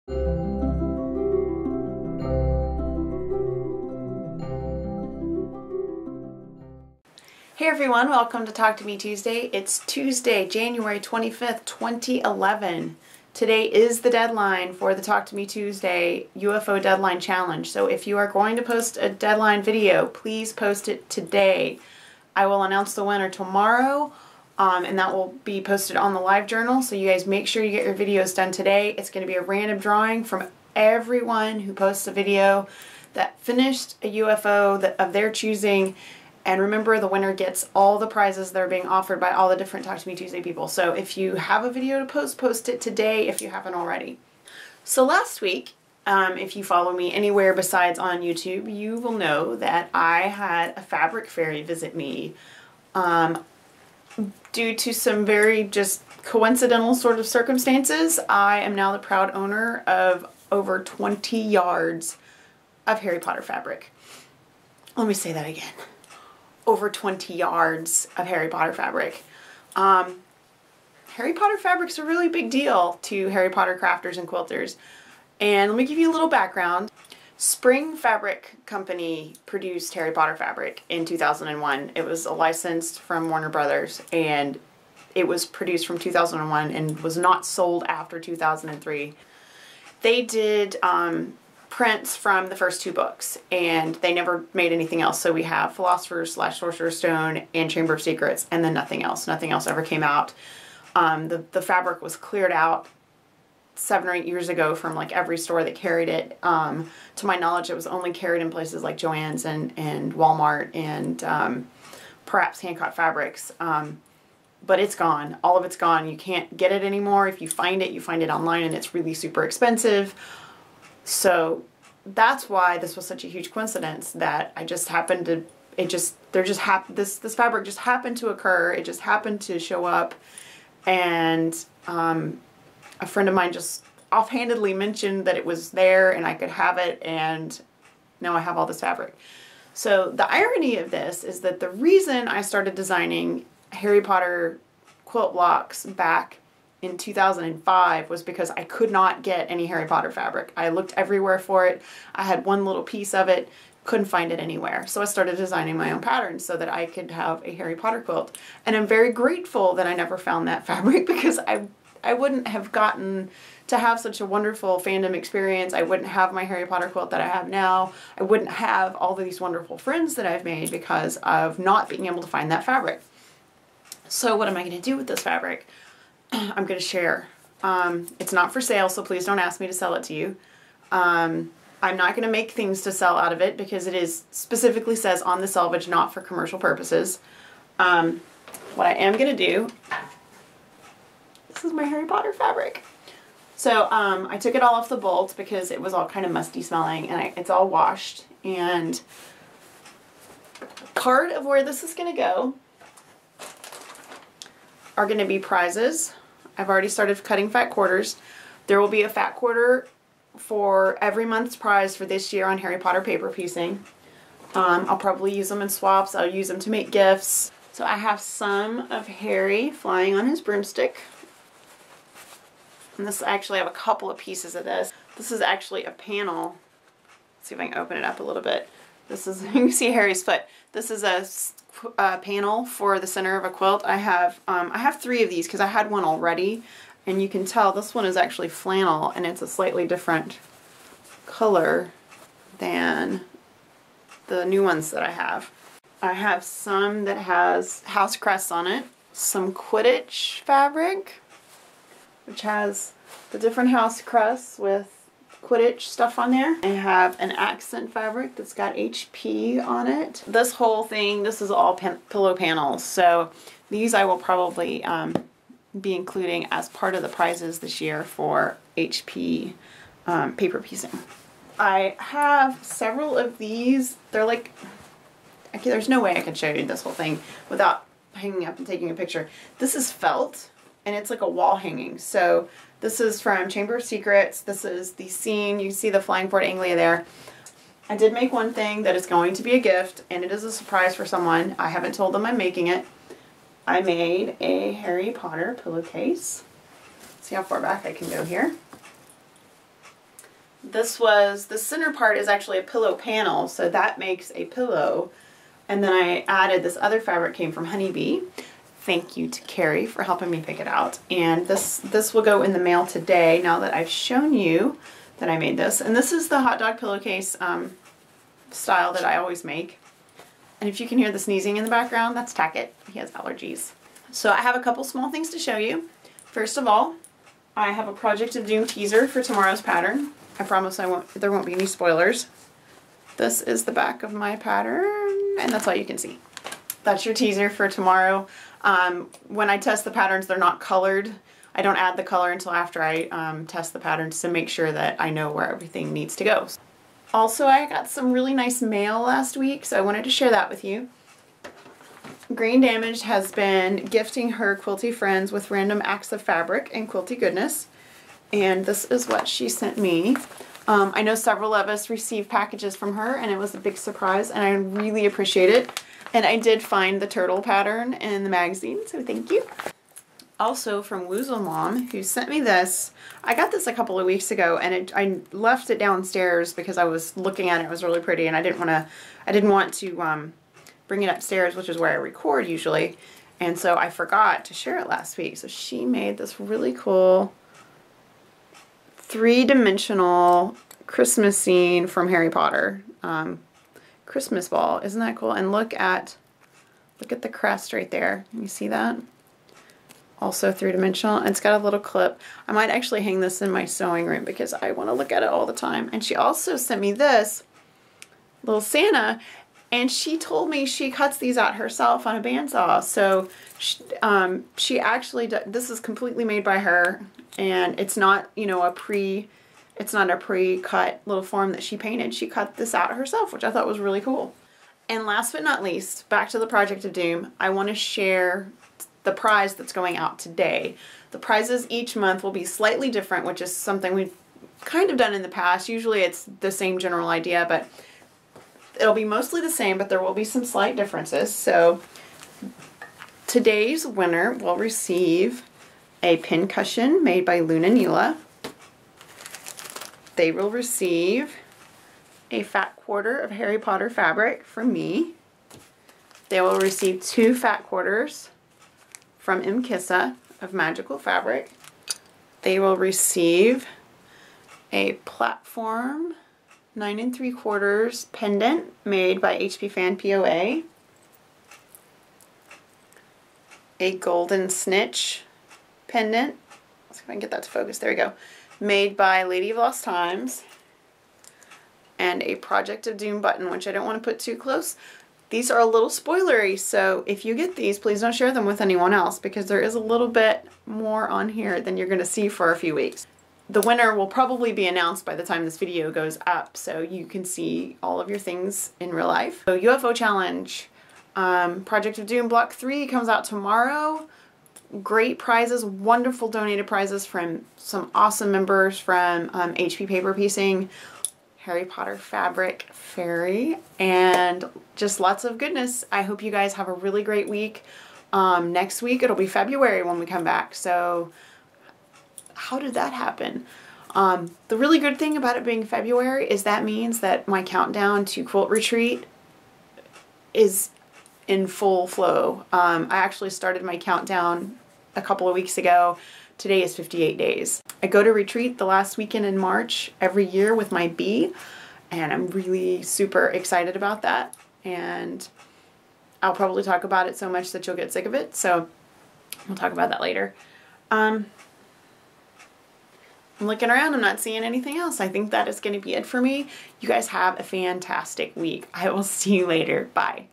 Hey everyone, welcome to Talk to Me Tuesday. It's Tuesday, January 25th, 2011. Today is the deadline for the Talk to Me Tuesday UFO Deadline Challenge. So if you are going to post a deadline video, please post it today. I will announce the winner tomorrow, and that will be posted on the Livejournal. So you guys make sure you get your videos done today. It's going to be a random drawing from everyone who posts a video that finished a UFO of their choosing. And remember, the winner gets all the prizes that are being offered by all the different Talk to Me Tuesday people. So if you have a video to post, post it today if you haven't already. So last week, if you follow me anywhere besides on YouTube, you will know that I had a fabric fairy visit me due to some very just coincidental sort of circumstances. I am now the proud owner of over 20 yards of Harry Potter fabric. Let me say that again. Over 20 yards of Harry Potter fabric. Harry Potter fabric's a really big deal to Harry Potter crafters and quilters. And let me give you a little background. Spring Fabric Company produced Harry Potter fabric in 2001. It was licensed from Warner Brothers, and it was produced from 2001 and was not sold after 2003. They did prints from the first two books, and they never made anything else. So we have Philosopher's / Sorcerer's Stone and Chamber of Secrets, and then nothing else. Nothing else ever came out. The fabric was cleared out 7 or 8 years ago from like every store that carried it. To my knowledge, it was only carried in places like Joann's and Walmart and perhaps Hancock Fabrics. But it's gone. All of it's gone. You can't get it anymore. If you find it online, and it's really super expensive. So that's why this was such a huge coincidence that I just happened to, this fabric just happened to occur. It just happened to show up, and a friend of mine just offhandedly mentioned that it was there and I could have it, and now I have all this fabric. So the irony of this is that the reason I started designing Harry Potter quilt blocks back in 2005 was because I could not get any Harry Potter fabric. I looked everywhere for it. I had one little piece of it, couldn't find it anywhere. So I started designing my own patterns so that I could have a Harry Potter quilt. And I'm very grateful that I never found that fabric, because I wouldn't have gotten to have such a wonderful fandom experience. I wouldn't have my Harry Potter quilt that I have now. I wouldn't have all of these wonderful friends that I've made because of not being able to find that fabric. So what am I going to do with this fabric? I'm going to share. It's not for sale, so please don't ask me to sell it to you. I'm not going to make things to sell out of it, because it is specifically says on the selvage, not for commercial purposes. What I am going to do, this is my Harry Potter fabric. So I took it all off the bolt because it was all kind of musty smelling, and it's all washed. And part of where this is going to go are going to be prizes. I've already started cutting fat quarters. There will be a fat quarter for every month's prize for this year on Harry Potter paper piecing. I'll probably use them in swaps. I'll use them to make gifts. So I have some of Harry flying on his broomstick. And this, actually I have a couple of pieces of this. This is actually a panel. Let's see if I can open it up a little bit. This is, you can see Harry's foot. This is a panel for the center of a quilt. I have 3 of these because I had one already, and you can tell this one is actually flannel, and it's a slightly different color than the new ones that I have. I have some that has house crests on it, some Quidditch fabric, which has the different house crests with Quidditch stuff on there. I have an accent fabric that's got HP on it. This whole thing, this is all pillow panels, so these I will probably be including as part of the prizes this year for HP paper piecing. I have several of these. They're like, okay, there's no way I could show you this whole thing without hanging up and taking a picture. This is felt, and it's like a wall hanging. So this is from Chamber of Secrets. This is the scene. You see the flying Fort Anglia there. I did make one thing that is going to be a gift, and it is a surprise for someone. I haven't told them I'm making it. I made a Harry Potter pillowcase. See how far back I can go here. The center part is actually a pillow panel, so that makes a pillow. And then I added this other fabric, came from Honeybee. Thank you to Carrie for helping me pick it out. And this will go in the mail today now that I've shown you that I made this. And this is the hot dog pillowcase style that I always make. And if you can hear the sneezing in the background, that's Tackett. He has allergies. So I have a couple small things to show you. First of all, I have a Project of Doom teaser for tomorrow's pattern. I promise there won't be any spoilers. This is the back of my pattern, and that's all you can see. That's your teaser for tomorrow. When I test the patterns, they're not colored. I don't add the color until after I test the patterns to make sure that I know where everything needs to go. Also, I got some really nice mail last week, so I wanted to share that with you. Green Damaged has been gifting her quilty friends with random acts of fabric and quilty goodness. And this is what she sent me. I know several of us received packages from her, and it was a big surprise, and I really appreciate it. And I did find the turtle pattern in the magazine, so thank you. Also from Woozle Mom, who sent me this. I got this a couple of weeks ago, and I left it downstairs because I was looking at it. It was really pretty, and I didn't want to bring it upstairs, which is where I record usually. And so I forgot to share it last week. So she made this really cool 3-dimensional Christmas scene from Harry Potter. Christmas ball. Isn't that cool? And look at the crest right there. Can you see that? Also 3-dimensional. It's got a little clip. I might actually hang this in my sewing room because I want to look at it all the time. And she also sent me this little Santa, and she told me she cuts these out herself on a bandsaw. So she actually this is completely made by her, and it's not, you know, it's not a pre-cut little form that she painted. She cut this out herself, which I thought was really cool. And last but not least, back to the Project of Doom, I want to share the prize that's going out today. The prizes each month will be slightly different, which is something we've kind of done in the past. Usually it's the same general idea, but it'll be mostly the same, but there will be some slight differences. So today's winner will receive a pin cushion made by Luna Nula. They will receive a fat quarter of Harry Potter fabric from me. They will receive 2 fat quarters from Kissa of Magical Fabric. They will receive a platform 9 3/4 pendant made by HP Fan POA. A golden snitch pendant. Let's see if I can get that to focus. There we go. Made by Lady of Lost Times. And a Project of Doom button, which I don't want to put too close. These are a little spoilery, so if you get these, please don't share them with anyone else because there is a little bit more on here than you're going to see for a few weeks. The winner will probably be announced by the time this video goes up, so you can see all of your things in real life. So UFO Challenge, Project of Doom Block 3 comes out tomorrow. Great prizes, wonderful donated prizes from some awesome members from HP Paper Piecing, Harry Potter Fabric Fairy, and just lots of goodness. I hope you guys have a really great week. Next week it'll be February when we come back, so how did that happen? The really good thing about it being February is that means that my countdown to Quilt Retreat is in full flow. I actually started my countdown a couple of weeks ago. Today is 58 days. I go to retreat the last weekend in March every year with my bee, and I'm really super excited about that. And I'll probably talk about it so much that you'll get sick of it, so we'll talk about that later. I'm looking around, I'm not seeing anything else. I think that is going to be it for me. You guys have a fantastic week. I will see you later. Bye.